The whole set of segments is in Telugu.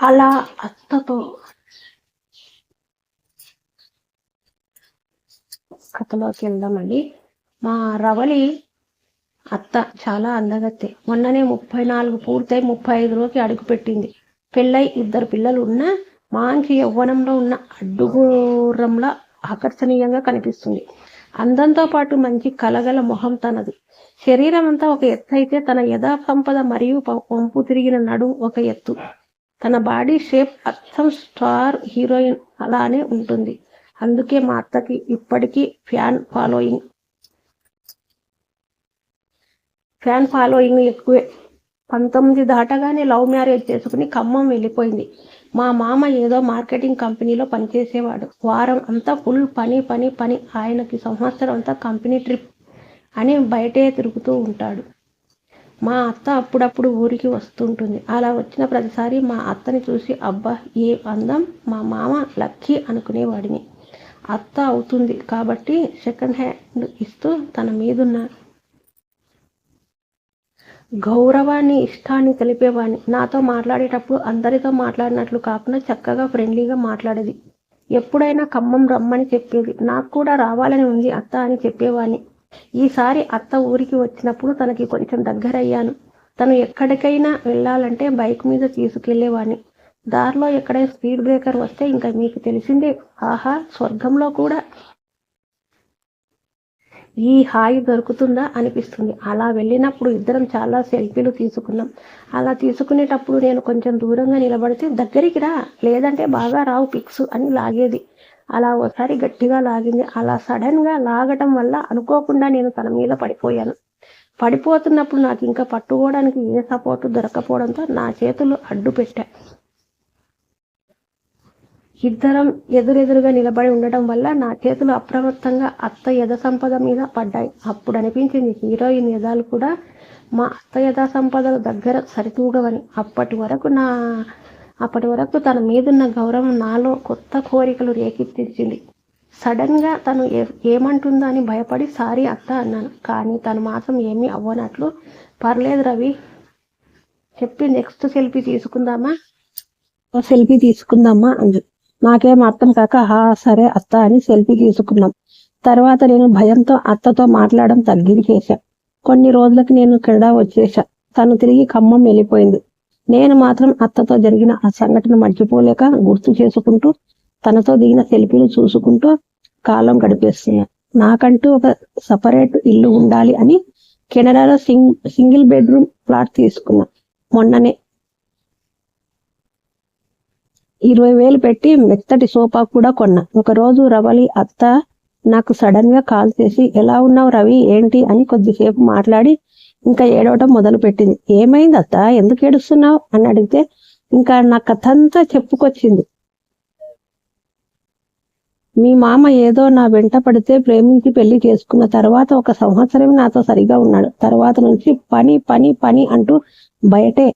అలా అత్తతో కథలోకి వెళ్దామండి. మా రవలి అత్త చాలా అందగత్తె. మొన్ననే 34 పూర్తయి 35లోకి అడుగుపెట్టింది. పెళ్ళై 2 పిల్లలు ఉన్నా మంచి యవ్వనంలో ఉన్న అడ్డుగుర్రంలా ఆకర్షణీయంగా కనిపిస్తుంది. అందంతో పాటు మంచి కలగల మొహం తనది. శరీరం అంతా ఒక ఎత్తు అయితే తన యథా సంపద మరియు వంపు తిరిగిన నడుం ఒక ఎత్తు. తన బాడీ షేప్ అచ్చం స్టార్ హీరోయిన్ అలానే ఉంటుంది. అందుకే మా అత్తకి ఇప్పటికీ ఫ్యాన్ ఫాలోయింగ్ ఎక్కువే. 19 దాటగానే లవ్ మ్యారేజ్ చేసుకుని ఖమ్మం వెళ్ళిపోయింది. మా మామ ఏదో మార్కెటింగ్ కంపెనీలో పనిచేసేవాడు. వారం అంతా ఫుల్ పని పని పని. ఆయనకి సంవత్సరం అంతా కంపెనీ ట్రిప్ అని బయటే తిరుగుతూ ఉంటాడు. మా అత్త అప్పుడప్పుడు ఊరికి వస్తుంటుంది. అలా వచ్చిన ప్రతిసారి మా అత్తని చూసి అబ్బా ఏ అందం, మా మామ లక్కీ అనుకునేవాడిని. అత్త అవుతుంది కాబట్టి సెకండ్ హ్యాండ్ ఇస్తూ తన మీదున్న గౌరవాన్ని ఇష్టాన్ని తెలిపేవాడిని. నాతో మాట్లాడేటప్పుడు అందరితో మాట్లాడినట్లు కాకుండా చక్కగా ఫ్రెండ్లీగా మాట్లాడేది. ఎప్పుడైనా ఖమ్మం రమ్మని చెప్పేది. నాకు కూడా రావాలని ఉంది అత్త అని చెప్పేవాడిని. ఈసారి అత్త ఊరికి వచ్చినప్పుడు తనకి కొంచెం దగ్గరయ్యాను. తను ఎక్కడికైనా వెళ్ళాలంటే బైక్ మీద తీసుకెళ్లేవాడిని. దారిలో ఎక్కడైనా స్పీడ్ బ్రేకర్ వస్తే ఇంకా మీకు తెలిసిందే, ఆహా స్వర్గంలో కూడా ఈ హాయి దొరుకుతుందా అనిపిస్తుంది. అలా వెళ్ళినప్పుడు ఇద్దరం చాలా సెల్ఫీలు తీసుకున్నాం. అలా తీసుకునేటప్పుడు నేను కొంచెం దూరంగా నిలబడితే దగ్గరికి రా, లేదంటే బాగా రావు పిక్స్ అని లాగేది. అలా ఒకసారి గట్టిగా లాగింది. అలా సడన్గా లాగటం వల్ల అనుకోకుండా నేను తన మీద పడిపోయాను. పడిపోతున్నప్పుడు నాకు ఇంకా పట్టుకోవడానికి ఏ సపోర్టు దొరకపోవడంతో నా చేతులు అడ్డు పెట్టా. ఇద్దరం ఎదురెదురుగా నిలబడి ఉండటం వల్ల నా చేతులు అప్రమత్తంగా అత్త యథ సంపద మీద పడ్డాయి. అప్పుడు అనిపించింది హీరోయిన్ యథాలు కూడా మా అత్త యథా సంపదల దగ్గర సరితూగవని. అప్పటి వరకు తన మీదున్న గౌరవం నాలో కొత్త కోరికలు రేకెత్తించింది. సడన్గా తను ఏమంటుందో అని భయపడి సారీ అత్త అన్నాను. కానీ తను మాత్రం ఏమీ అవ్వనట్లు పర్లేదు రవి చెప్పి నెక్స్ట్ సెల్ఫీ తీసుకుందామా అంది. నాకేం అర్థం కాక సరే అత్త అని సెల్ఫీ తీసుకున్నాం. తర్వాత నేను భయంతో అత్తతో మాట్లాడడం తగ్గించేశా. కొన్ని రోజులకి నేను కెనడా వచ్చేసా. తను తిరిగి ఖమ్మం వెళ్ళిపోయింది. నేను మాత్రం అత్తతో జరిగిన ఆ సంఘటన మర్చిపోలేక గుర్తు చేసుకుంటూ తనతో దిగిన సెల్ఫీలు చూసుకుంటూ కాలం గడిపేస్తున్నా. నాకంటూ ఒక సపరేట్ ఇల్లు ఉండాలి అని కెనడాలో సింగిల్ బెడ్రూమ్ ఫ్లాట్ తీసుకున్నా. మొన్ననే 20,000 పెట్టి మెత్తటి సోఫా కూడా కొన్నా. ఒకరోజు రవలి అత్త నాకు సడన్ గా కాల్ చేసి ఎలా ఉన్నావు రవి ఏంటి అని కొద్దిసేపు మాట్లాడి ఇంకా ఏడవటం మొదలు పెట్టింది. ఏమైంది అత్త, ఎందుకు ఏడుస్తున్నావు అని అడిగితే ఇంకా నా కథ అంతా చెప్పుకొచ్చింది. మీ మామ ఏదో నా వెంట పడితే ప్రేమించి పెళ్లి చేసుకున్న తర్వాత 1 సంవత్సరమే నాతో సరిగా ఉన్నాడు. తర్వాత నుంచి పని పని పని అంటూ బయటే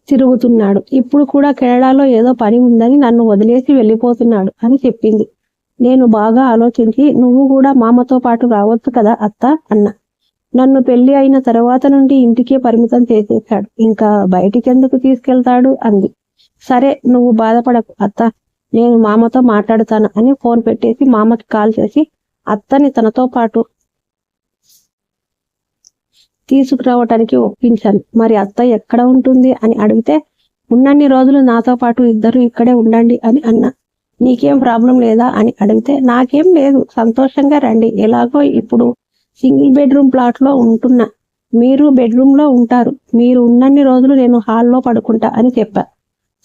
తిరుగుతున్నాడు. ఇప్పుడు కూడా కెనడాలో ఏదో పని ఉందని నన్ను వదిలేసి వెళ్ళిపోతున్నాడు అని చెప్పింది. నేను బాగా ఆలోచించి నువ్వు కూడా మామతో పాటు రావచ్చు కదా అత్త అన్నా. నన్ను పెళ్లి అయిన తర్వాత నుండి ఇంటికే పరిమితం చేసేశాడు. ఇంకా బయటికెందుకు తీసుకెళ్తాడు అంది. సరే నువ్వు బాధపడకు అత్త, నేను మామతో మాట్లాడుతాను అని ఫోన్ పెట్టేసి మామకి కాల్ చేసి అత్తని తనతో పాటు తీసుకురావటానికి ఒప్పించాను. మరి అత్త ఎక్కడ ఉంటుంది అని అడిగితే ఉన్నన్ని రోజులు నాతో పాటు ఇద్దరు ఇక్కడే ఉండండి అని అన్నా. నీకేం ప్రాబ్లం లేదా అని అడిగితే నాకేం లేదు, సంతోషంగా రండి, ఎలాగో ఇప్పుడు సింగిల్ బెడ్రూమ్ ప్లాట్ లో ఉంటున్నా, మీరు బెడ్రూమ్ లో ఉంటారు, మీరు ఉన్నన్ని రోజులు నేను హాల్లో పడుకుంటా అని చెప్పా.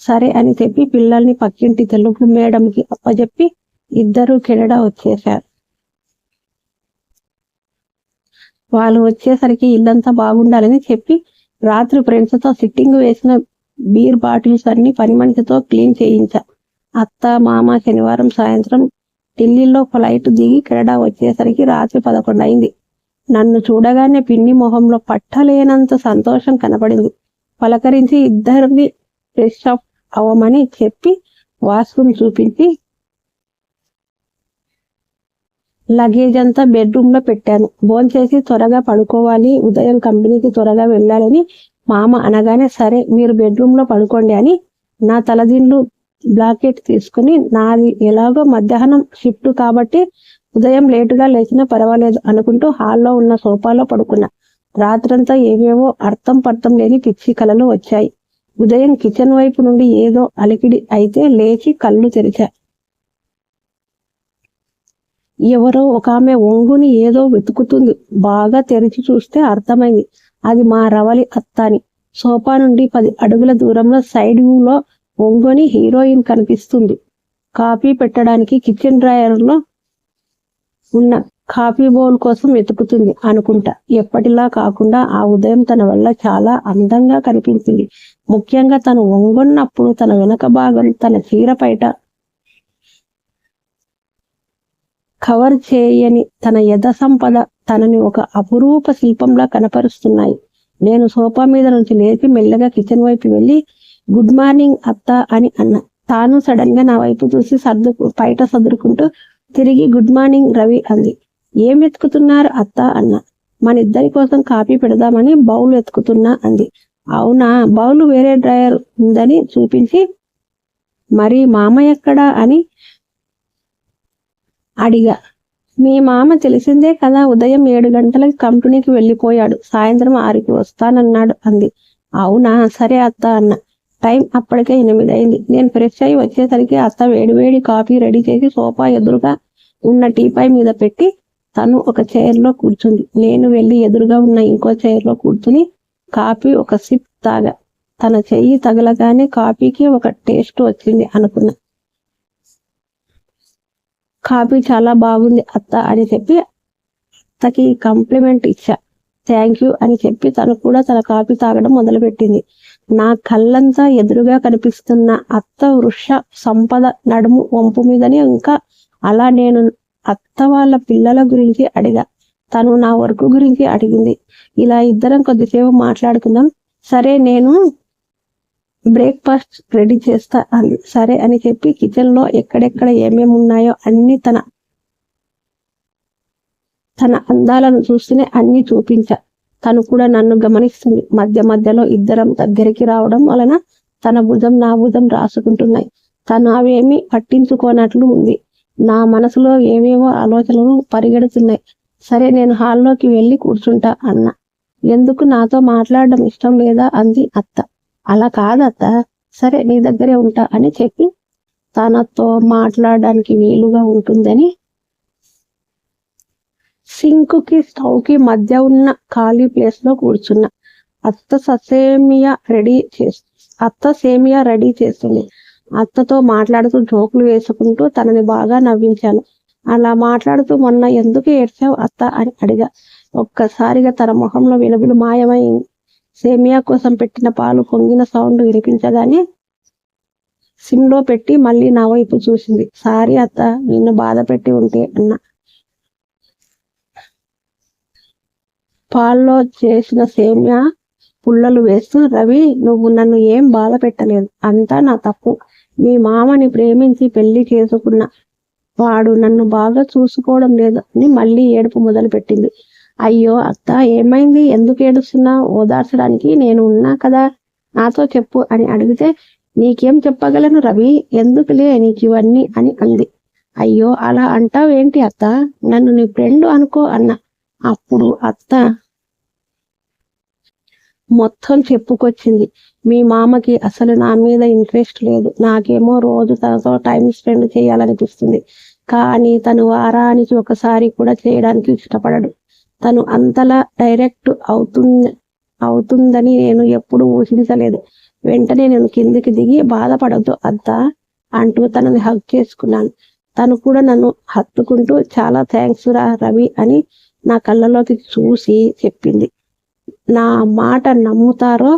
సరే అని చెప్పి పిల్లల్ని పక్కింటి తెలుగు మేడంకి అప్పచెప్పి ఇద్దరు కెనడా వచ్చేశారు. వాళ్ళు వచ్చేసరికి ఇల్లంతా బాగుండాలని చెప్పి రాత్రి ఫ్రెండ్స్తో సిట్టింగ్ వేసిన బీర్ బాటిల్స్ అన్ని పని మనిషితో క్లీన్ చేయించా. అత్త మామ శనివారం సాయంత్రం ఢిల్లీలో ఫ్లైట్ దిగి కెనడా వచ్చేసరికి రాత్రి 11 అయింది. నన్ను చూడగానే పిన్ని మొహంలో పట్టలేనంత సంతోషం కనపడింది. పలకరించి ఇద్దరిని ఫ్రెష్ అప్ అవ్వమని చెప్పి వాష్రూమ్ చూపించి లగేజ్ అంతా బెడ్రూమ్ లో పెట్టాను. భోంచేసి త్వరగా పడుకోవాలి, ఉదయం కంపెనీకి త్వరగా వెళ్ళాలని మామ అనగానే సరే మీరు బెడ్రూమ్లో పడుకోండి అని నా తలదిండ్లు బ్లాకెట్ తీసుకుని నాది ఎలాగో మధ్యాహ్నం షిఫ్ట్ కాబట్టి ఉదయం లేటుగా లేచినా పర్వాలేదు అనుకుంటూ హాల్లో ఉన్న సోఫాలో పడుకున్నా. రాత్రంతా ఏవేవో అర్థం పర్థం లేని పిచ్చి కలలు వచ్చాయి. ఉదయం కిచెన్ వైపు నుండి ఏదో అలికిడి అయితే లేచి కళ్ళు తెరిచా. ఎవరో ఒక ఆమె ఒంగుని ఏదో వెతుకుతుంది. బాగా తెరిచి చూస్తే అర్థమైంది అది మా రవలి అత్త అని. సోఫా నుండి 10 అడుగుల దూరంలో సైడ్ వ్యూలో ఒంగుని హీరోయిన్ కనిపిస్తుంది. కాఫీ పెట్టడానికి కిచెన్ డ్రాయర్లో ఉన్న కాఫీ బౌల్ కోసం వెతుకుతుంది అనుకుంటా. ఎప్పటిలా కాకుండా ఆ ఉదయం తన వల్ల చాలా అందంగా కనిపించింది. ముఖ్యంగా తను ఒంగొన్నప్పుడు తన వెనక భాగం తన చీర పైట కవర్ చేయని తన యథ సంపద తనని ఒక అపురూప శిల్పంలా కనపరుస్తున్నాయి. నేను సోఫా మీద నుంచి లేచి మెల్లగా కిచెన్ వైపు వెళ్ళి గుడ్ మార్నింగ్ అత్త అని అన్నా. తాను సడన్ గా నా వైపు చూసి పైట సదురుకుంటూ తిరిగి గుడ్ మార్నింగ్ రవి అంది. ఏం వెతుకుతున్నారు అత్త అన్నా. మన ఇద్దరి కోసం కాఫీ పెడదామని బౌల్ వెతుకుతున్నా అంది. అవునా, బౌల్ వేరే డ్రాయర్ ఉందని చూపించి మరి మామ ఎక్కడా అని అడిగా. మీ మామ తెలిసిందే కదా, ఉదయం 7 గంటలకి కంపెనీకి వెళ్ళిపోయాడు, సాయంత్రం 6కి వస్తానన్నాడు అంది. అవునా, సరే అత్త అన్న. టైం అప్పటికే 8 అయింది. నేను ఫ్రెష్ అయి వచ్చేసరికి అత్త వేడివేడి కాఫీ రెడీ చేసి సోఫా ఎదురుగా ఉన్న టీపాయ్ మీద పెట్టి తను ఒక చైర్లో కూర్చుంది. నేను వెళ్ళి ఎదురుగా ఉన్న ఇంకో చైర్లో కూర్చుని కాఫీ ఒక సిప్ తాగా. తన చెయ్యి తగలగానే కాఫీకి ఒక టేస్ట్ వచ్చింది అనుకున్నా. కాఫీ చాలా బాగుంది అత్త అని చెప్పి అత్తకి కాంప్లిమెంట్ ఇచ్చా. థ్యాంక్ యూ అని చెప్పి తను కూడా తన కాఫీ తాగడం మొదలుపెట్టింది. నా కళ్ళంతా ఎదురుగా కనిపిస్తున్న అత్త వృష సంపద నడుము వంపు మీదని ఇంకా అలా నేను అత్త వాళ్ళ పిల్లల గురించి అడిగా. తను నా వర్క్ గురించి అడిగింది. ఇలా ఇద్దరం కొద్దిసేపు మాట్లాడుకుందాం. సరే నేను బ్రేక్ఫాస్ట్ రెడీ చేస్తా అంది. సరే అని చెప్పి కిచెన్ లో ఎక్కడెక్కడ ఏమేమి ఉన్నాయో అన్ని తన అందాలను చూస్తూనే అన్ని చూపించా. తను కూడా నన్ను గమనిస్తుంది. మధ్య మధ్యలో ఇద్దరం దగ్గరికి రావడం వలన తన భుజం నా భుజం రాసుకుంటున్నాయి. తను అవేమీ పట్టించుకోనట్లు ఉంది. నా మనసులో ఏవేవో ఆలోచనలు పరిగెడుతున్నాయి. సరే నేను హాల్లోకి వెళ్ళి కూర్చుంటా అన్నా. ఎందుకు, నాతో మాట్లాడడం ఇష్టం లేదా అంది అత్త. అలా కాదత్త, సరే నీ దగ్గరే ఉంటా అని చెప్పి తనతో మాట్లాడడానికి వీలుగా ఉంటుందని సింకుకి స్టవ్కి మధ్య ఉన్న ఖాళీ ప్లేస్ లో కూర్చున్నా. అత్త సేమియా రెడీ చేస్తుంది. అత్తతో మాట్లాడుతూ జోకులు వేసుకుంటూ తనని బాగా నవ్వించాను. అలా మాట్లాడుతూ మొన్న ఎందుకు ఏడ్చావు అత్త అని అడిగా. ఒక్కసారిగా తన మొహంలో వెలుగులు మాయమైంది. సేమియా కోసం పెట్టిన పాలు పొంగిన సౌండ్ వినిపించగానే సిమ్లో పెట్టి మళ్ళీ నా వైపు చూసింది. సారీ అత్త, నిన్ను బాధ పెట్టి ఉంటే అన్నా. పాల్లో చేసిన సేమియా పుల్లలు వేస్తూ, రవి నువ్వు నన్ను ఏం బాధ పెట్టలేదు, అంతా నా తప్పు. మీ మామని ప్రేమించి పెళ్లి చేసుకున్న వాడు నన్ను బాగా చూసుకోవడం లేదు అని మళ్ళీ ఏడుపు మొదలు పెట్టింది. అయ్యో అత్త, ఏమైంది, ఎందుకు ఏడుస్తున్నా? ఓదార్చడానికి నేను ఉన్నా కదా, నాతో చెప్పు అని అడిగితే నీకేం చెప్పగలను రవి, ఎందుకులే నీకు ఇవన్నీ అని అంది. అయ్యో అలా అంటావేంటి అత్త, నన్ను నీ ఫ్రెండ్ అనుకో అన్న. అప్పుడు అత్త మొత్తం చెప్పుకొచ్చింది. మీ మామకి అసలు నా మీద ఇంట్రెస్ట్ లేదు, నాకేమో రోజు తనతో టైం స్పెండ్ చేయాలనిపిస్తుంది, కానీ తను వారానికి ఒకసారి కూడా చేయడానికి ఇష్టపడడు. తను అంతలా డైరెక్ట్ అవుతుందని నేను ఎప్పుడు ఊహించలేదు. వెంటనే నేను కిందికి దిగి బాధపడద్దు అత్త అంటూ తనని హగ్ చేసుకున్నాను. తను కూడా నన్ను హత్తుకుంటూ చాలా థ్యాంక్స్ రా రవి అని నా కళ్ళలోకి చూసి చెప్పింది. నా మాట నమ్ముతారో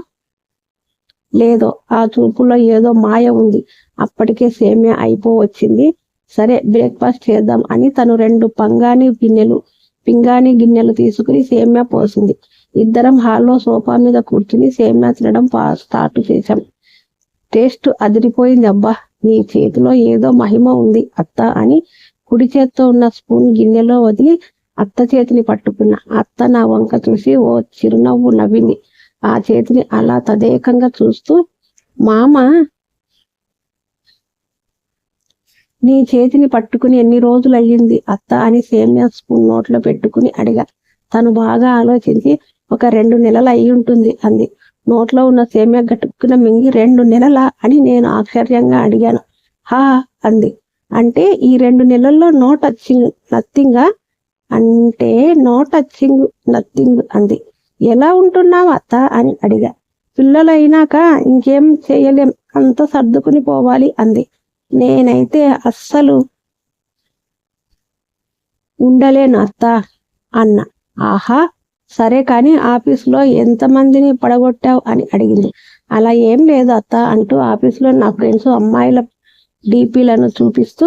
లేదో ఆ చూపులో ఏదో మాయ ఉంది. అప్పటికే సేమియా అయిపోవచ్చింది. సరే బ్రేక్ఫాస్ట్ చేద్దాం అని తను 2 పింగాణి గిన్నెలు తీసుకుని సేమియా పోసింది. ఇద్దరం హాల్లో సోఫా మీద కూర్చుని సేమియా తినడం స్టార్ట్ చేశాం. టేస్ట్ అదిరిపోయింది. అబ్బా, నీ చేతిలో ఏదో మహిమ ఉంది అత్త అని కుడి చేత్తో ఉన్న స్పూన్ గిన్నెలో వదిలి అత్త చేతిని పట్టుకున్నా. అత్త నా వంక చూసి ఓ చిరునవ్వు నవ్వింది. ఆ చేతిని అలా తదేకంగా చూస్తూ, మామ నీ చేతిని పట్టుకుని ఎన్ని రోజులు అయ్యింది అత్త అని సేమ్యా స్పూన్ నోట్లో పెట్టుకుని అడిగా. తను బాగా ఆలోచించి, ఒక 2 నెలలు అయి ఉంటుంది అంది. నోట్లో ఉన్న సేమ్యా గట్టుకున్న మింగి 2 నెలలా అని నేను ఆశ్చర్యంగా అడిగాను. హా అంది. అంటే ఈ 2 నెలల్లో నో టచింగ్ నథింగా? అంటే నో టచింగ్ నథింగ్ అంది. ఎలా ఉంటున్నావు అత్త అని అడిగా. పిల్లలు అయినాక ఇంకేం చేయలేం, అంత సర్దుకుని పోవాలి అంది. నేనైతే అస్సలు ఉండలేను అత్త అన్న. ఆహా సరే కానీ ఆఫీసులో ఎంతమందిని పడగొట్టావు అని అడిగింది. అలా ఏం లేదు అత్త అంటూ ఆఫీసులో నా ఫ్రెండ్స్ అమ్మాయిల డీపీలను చూపిస్తూ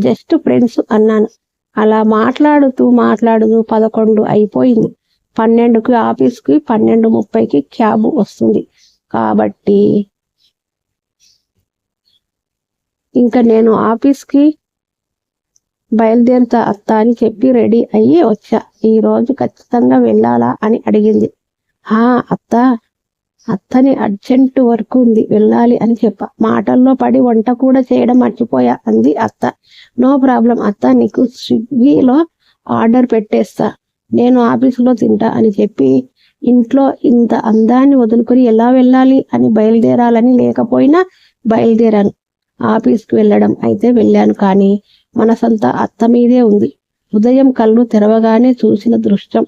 జస్ట్ ఫ్రెండ్స్ అన్నాను. అలా మాట్లాడుతూ 11 అయిపోయింది. 12కి ఆఫీస్కి, 12:30కి క్యాబ్ వస్తుంది కాబట్టి ఇంకా నేను ఆఫీస్కి బయలుదేరుతా అత్త అని చెప్పి రెడీ అయ్యి వచ్చా. ఈరోజు ఖచ్చితంగా వెళ్ళాలా అని అడిగింది. అత్త, అత్తని అర్జెంటు వర్క్ ఉంది, వెళ్ళాలి అని చెప్పా. మాటల్లో పడి వంట కూడా చేయడం మర్చిపోయా అంది అత్త. నో ప్రాబ్లం అత్త, నీకు స్విగ్గీలో ఆర్డర్ పెట్టేస్తా, నేను ఆఫీసులో తింటా అని చెప్పి ఇంట్లో ఇంత అందాన్ని వదులుకొని ఎలా వెళ్ళాలి అని బయలుదేరాలని లేకపోయినా బయలుదేరాను. ఆఫీస్కి వెళ్ళడం అయితే వెళ్ళాను, కానీ మనసంతా అత్త మీదే ఉంది. ఉదయం కళ్ళు తెరవగానే చూసిన దృశ్యం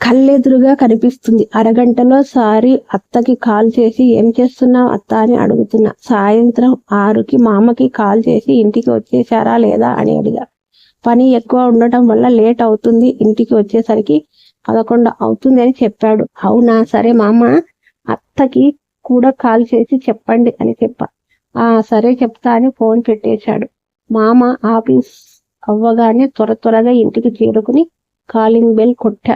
కళ్ళెదురుగా కనిపిస్తుంది. అరగంటలో సారి అత్తకి కాల్ చేసి ఏం చేస్తున్నావు అత్త అని అడుగుతున్నా. సాయంత్రం 6కి మామకి కాల్ చేసి ఇంటికి వచ్చేసారా లేదా అని అడిగా. పని ఎక్కువ ఉండటం వల్ల లేట్ అవుతుంది, ఇంటికి వచ్చేసరికి 11 అవుతుంది అని చెప్పాడు. అవునా, సరే మామ అత్తకి కూడా కాల్ చేసి చెప్పండి అని చెప్పా. సరే చెప్తా అని ఫోన్ పెట్టేశాడు. మామ ఆఫీస్ అవ్వగానే త్వరగా ఇంటికి చేరుకుని కాలింగ్ బెల్ కొట్టా.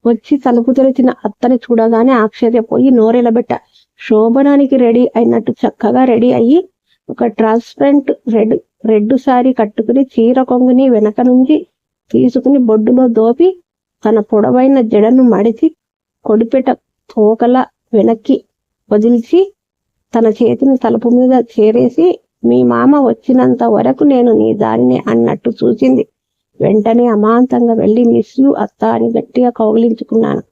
వచ్చి తలుపు తెరిచిన అత్తని చూడగానే ఆశ్చర్యపోయి నోరెలబెట్టా. శోభనానికి రెడీ అయినట్టు చక్కగా రెడీ అయ్యి ఒక ట్రాన్స్పరెంట్ రెడ్ సారీ కట్టుకుని చీర కొంగుని వెనక నుంచి తీసుకుని బొడ్డులో దోపి తన పొడవైన జడను మడిచి కొడిపెట తోకల వెనక్కి వదిల్చి తన చేతిని తలుపు మీద చేరేసి, మీ మామ వచ్చినంత వరకు నేను నీ దారినే అన్నట్టు చూసింది. వెంటనే అమాంతంగా వెళ్ళి మిస్ యూ అత్త అని గట్టిగా కౌగిలించుకున్నాను.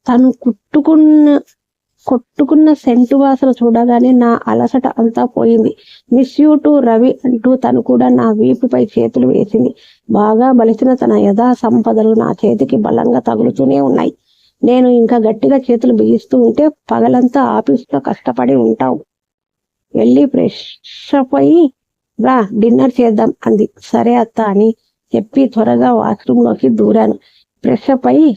తను కొట్టుకున్న సెంటు వాసన చూడగానే నా అలసట అంతా పోయింది. మిస్ యూ టు రవి అంటూ తను కూడా నా వీపుపై చేతులు వేసింది. బాగా బలిసిన తన యథా సంపదలు నా చేతికి బలంగా తగులుతూనే ఉన్నాయి. నేను ఇంకా గట్టిగా చేతులు బిగిస్తూ ఉంటే, పగలంతా ఆఫీసులో కష్టపడి ఉంటావు, వెళ్ళి ఫ్రెష్ అప్ అయ్యి రా, డిన్నర్ చేద్దాం అంది. సరే అత్త అని చెప్పి త్వరగా వాష్రూమ్లోకి దూరాను. ఫ్రెష్ అప్ అయ్యి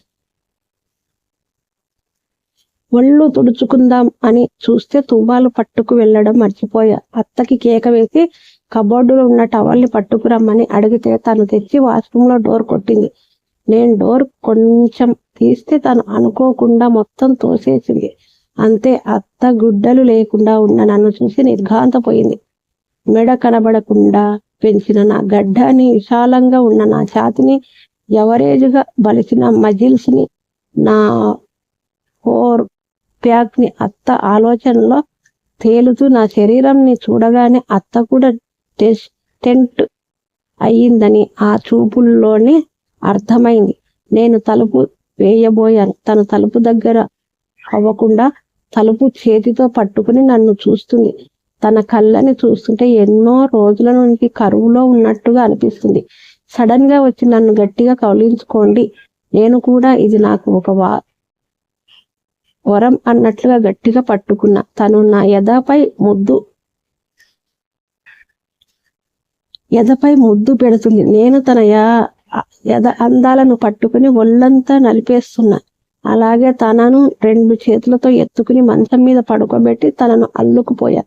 ఒళ్ళు తుడుచుకుందాం అని చూస్తే తువ్వాలు పట్టుకు వెళ్ళడం మర్చిపోయా. అత్తకి కేక వేసి కబోర్డులో ఉన్న టవల్ని పట్టుకురమ్మని అడిగితే తను తెచ్చి వాష్రూమ్లో డోర్ కొట్టింది. నేను డోర్ కొంచెం తీస్తే తను అనుకోకుండా మొత్తం తోసేసింది. అంతే, అత్త గుడ్డలు లేకుండా ఉన్న నన్ను చూసి నిర్ఘాంతపోయింది. మెడ కనబడకుండా పెంచిన నా గడ్డాన్ని, విశాలంగా ఉన్న నా ఛాతిని, ఎవరేజ్గా బలిసిన మజిల్స్ని, నా ఫోర్ ప్యాక్ని, అత్త ఆలోచనలో తేలుతూ నా శరీరంని చూడగానే అత్త కూడా టెంట్ అయ్యిందని ఆ చూపుల్లోనే అర్థమైంది. నేను తలుపు వేయబోయాను. తను తలుపు దగ్గర అవ్వకుండా తలుపు చేతితో పట్టుకుని నన్ను చూస్తుంది. తన కళ్ళని చూస్తుంటే ఎన్నో రోజుల నుంచి కరువులో ఉన్నట్టుగా అనిపిస్తుంది. సడన్ గా వచ్చి నన్ను గట్టిగా కౌలించుకోండి, నేను కూడా ఇది నాకు ఒక వరం అన్నట్లుగా గట్టిగా పట్టుకున్నా. తను నా ఎదపై ముద్దు పెడుతుంది. నేను తన ఎద అందాలను పట్టుకుని ఒళ్ళంతా నలిపేస్తున్నా. అలాగే తనను 2 చేతులతో ఎత్తుకుని మంచం మీద పడుకోబెట్టి తనను అల్లుకుపోయా.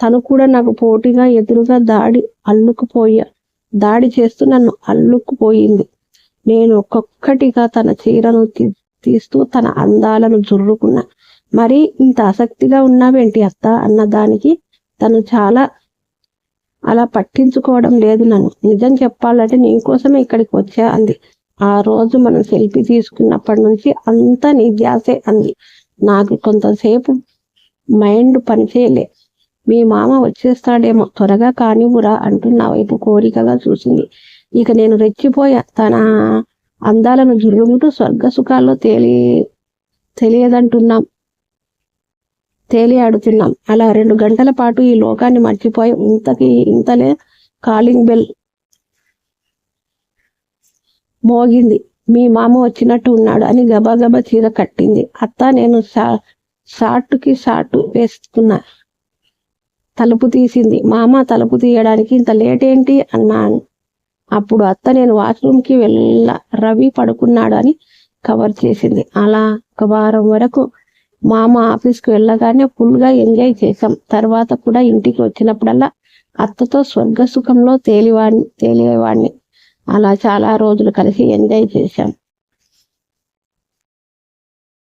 తను కూడా నాకు పోటీగా ఎదురుగా దాడి చేస్తూ నన్ను అల్లుకుపోయింది. నేను ఒక్కొక్కటిగా తన చీరను తీస్తూ తన అందాలను జుర్రుకున్నా. మరి ఇంత ఆసక్తిగా ఉన్నావేంటి అత్త అన్నదానికి తను చాలా అలా పట్టించుకోవడం లేదు నన్ను. నిజం చెప్పాలంటే నీకోసమే ఇక్కడికి వచ్చా అంది. ఆ రోజు మనం సెల్ఫీ తీసుకున్నప్పటి నుంచి అంతా నీ ధ్యాసే అంది. నాకు కొంతసేపు మైండ్ పనిచేయలే. మీ మామ వచ్చేస్తాడేమో, త్వరగా కానివ్వురా అంటూ నా వైపు కోరికగా చూసింది. ఇక నేను రెచ్చిపోయా. తన అందాలను జుర్రుముటూ స్వర్గ సుఖాల్లో తేలియాడుతున్నాం. అలా 2 గంటల పాటు ఈ లోకాన్ని మర్చిపోయి ఇంతలే కాలింగ్ బెల్ మోగింది. మీ మామ వచ్చినట్టు ఉన్నాడు అని గబగబా చీర కట్టింది అత్త. నేను షార్టుకి షార్టు వేసుకున్నా. తలుపు తీసింది. మామ తలుపు తీయడానికి ఇంత లేట్ ఏంటి అన్నాను. అప్పుడు అత్త నేను వాష్రూమ్కి రవి పడుకున్నాడు అని కవర్ చేసింది. అలా 1 వారం వరకు మామ ఆఫీస్కి వెళ్ళగానే ఫుల్గా ఎంజాయ్ చేశాం. తర్వాత కూడా ఇంటికి వచ్చినప్పుడల్లా అత్తతో స్వర్గ సుఖంలో తేలేవాడిని. అలా చాలా రోజులు కలిసి ఎంజాయ్ చేశాం.